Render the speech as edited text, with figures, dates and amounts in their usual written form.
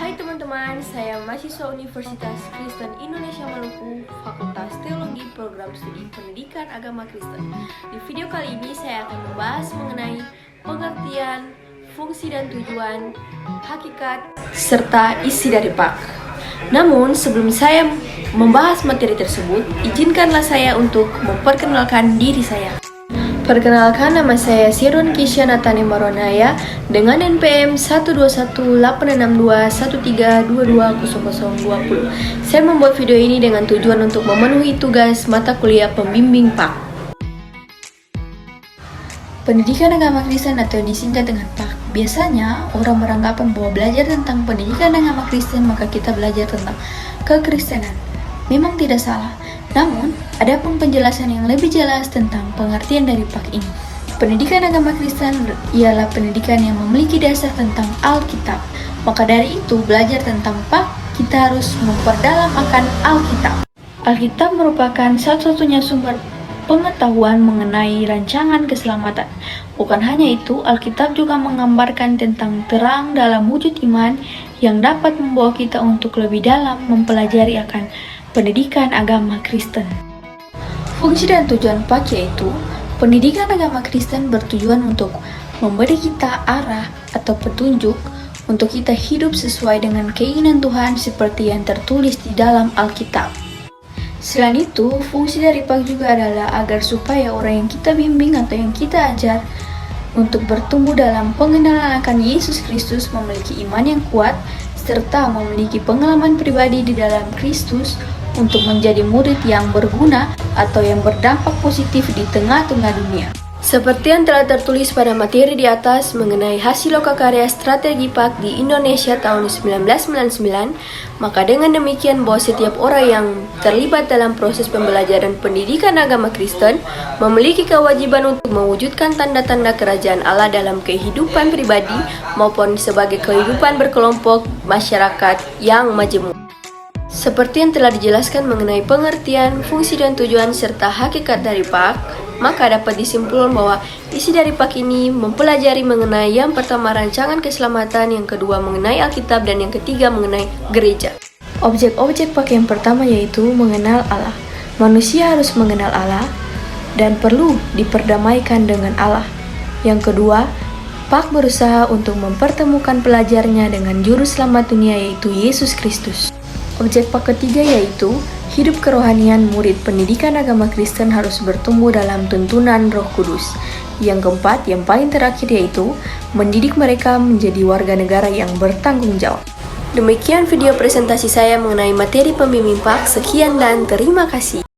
Hai teman-teman, saya mahasiswa Universitas Kristen Indonesia Maluku, Fakultas Teologi Program Studi Pendidikan Agama Kristen. Di video kali ini saya akan membahas mengenai pengertian, fungsi dan tujuan, hakikat, serta isi dari PAK. Namun sebelum saya membahas materi tersebut, izinkanlah saya untuk memperkenalkan diri saya. Perkenalkan, nama saya Sirun Kisya Natani Maronaya dengan NPM 1218621320020. Saya membuat video ini dengan tujuan untuk memenuhi tugas mata kuliah pembimbing PAK. Pendidikan agama Kristen atau disingkat dengan PAK. Biasanya orang beranggapan bahwa belajar tentang pendidikan agama Kristen maka kita belajar tentang kekristenan. Memang tidak salah. Namun, ada pun penjelasan yang lebih jelas tentang pengertian dari PAK ini. Pendidikan agama Kristen ialah pendidikan yang memiliki dasar tentang Alkitab. Maka dari itu, belajar tentang PAK, kita harus memperdalam akan Alkitab. Alkitab merupakan satu-satunya sumber pengetahuan mengenai rancangan keselamatan. Bukan hanya itu, Alkitab juga menggambarkan tentang terang dalam wujud iman yang dapat membawa kita untuk lebih dalam mempelajari akan pendidikan agama Kristen. Fungsi dan tujuan PAK yaitu pendidikan agama Kristen bertujuan untuk memberi kita arah atau petunjuk untuk kita hidup sesuai dengan keinginan Tuhan seperti yang tertulis di dalam Alkitab. Selain itu, fungsi dari PAK juga adalah agar supaya orang yang kita bimbing atau yang kita ajar untuk bertumbuh dalam pengenalan akan Yesus Kristus, memiliki iman yang kuat, serta memiliki pengalaman pribadi di dalam Kristus untuk menjadi murid yang berguna atau yang berdampak positif di tengah-tengah dunia. Seperti yang telah tertulis pada materi di atas mengenai hasil lokakarya strategi PAK di Indonesia tahun 1999, maka dengan demikian bahwa setiap orang yang terlibat dalam proses pembelajaran pendidikan agama Kristen memiliki kewajiban untuk mewujudkan tanda-tanda kerajaan Allah dalam kehidupan pribadi maupun sebagai kehidupan berkelompok masyarakat yang majemuk. Seperti yang telah dijelaskan mengenai pengertian, fungsi dan tujuan serta hakikat dari PAK, maka dapat disimpulkan bahwa isi dari PAK ini mempelajari mengenai yang pertama rancangan keselamatan, yang kedua mengenai Alkitab, dan yang ketiga mengenai gereja. Objek-objek PAK yang pertama yaitu mengenal Allah. Manusia harus mengenal Allah dan perlu diperdamaikan dengan Allah. Yang kedua, PAK berusaha untuk mempertemukan pelajarnya dengan juru selamat dunia yaitu Yesus Kristus. Objek PAK ketiga yaitu hidup kerohanian murid pendidikan agama Kristen harus bertumbuh dalam tuntunan Roh Kudus. Yang keempat, yang paling terakhir yaitu mendidik mereka menjadi warga negara yang bertanggung jawab. Demikian video presentasi saya mengenai materi pembimbing PAK. Sekian dan terima kasih.